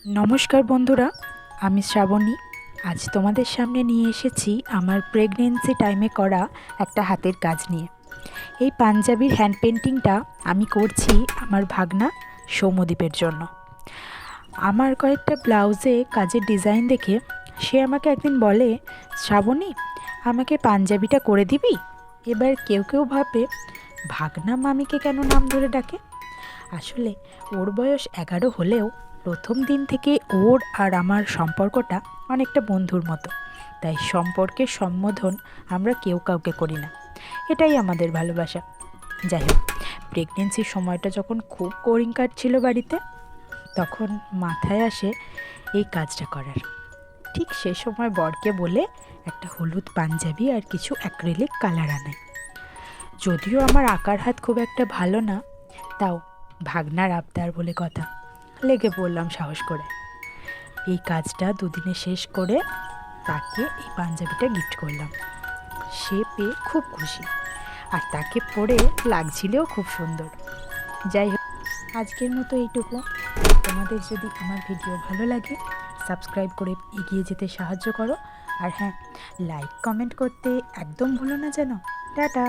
নমস্কার বন্ধুরা, আমি শ্রাবণী। আজ তোমাদের সামনে নিয়ে এসেছি আমার প্রেগনেন্সি টাইমে করা একটা হাতের কাজ নিয়ে। এই পাঞ্জাবির হ্যান্ড পেন্টিংটা আমি করছি আমার ভাগনা সৌম্যদীপের জন্য। আমার কয়েকটা ব্লাউজে কাজের ডিজাইন দেখে সে আমাকে একদিন বলে, শ্রাবণী, আমাকে পাঞ্জাবিটা করে দিবি? এবার কেউ কেউ ভাবে ভাগনা মামিকে কেন নাম ধরে ডাকে। আসলে ওর বয়স 11 হলেও প্রথম দিন থেকে ওর আর আমার সম্পর্কটা অনেকটা বন্ধুর মতো। তাই সম্পর্কের সম্বোধন আমরা কেউ কাউকে করি না, এটাই আমাদের ভালোবাসা। যাই হোক, প্রেগনেন্সির সময়টা যখন খুব বোরিং কাটছিল বাড়িতে, তখন মাথায় আসে এই কাজটা করার। ঠিক সে সময় বরকে বলে একটা হলুদ পাঞ্জাবি আর কিছু অ্যাক্রিলিক কালার আনায়। যদিও আমার আঁকার হাত খুব একটা ভালো না, তাও ভাগনার আবদার বলে কথা, লেগে পড়লাম সাহস করে। এই কাজটা দুদিনে শেষ করে তাকে এই পাঞ্জাবিটা গিফট করলাম। সে পেয়ে খুব খুশি, আর তাকে পরে লাগছিলেও খুব সুন্দর। যাই হোক, আজকের মতো এইটুকু। তোমাদের যদি আমার ভিডিও ভালো লাগে, সাবস্ক্রাইব করে এগিয়ে যেতে সাহায্য করো। আর হ্যাঁ, লাইক কমেন্ট করতে একদম ভুলো না যেন। টাটা।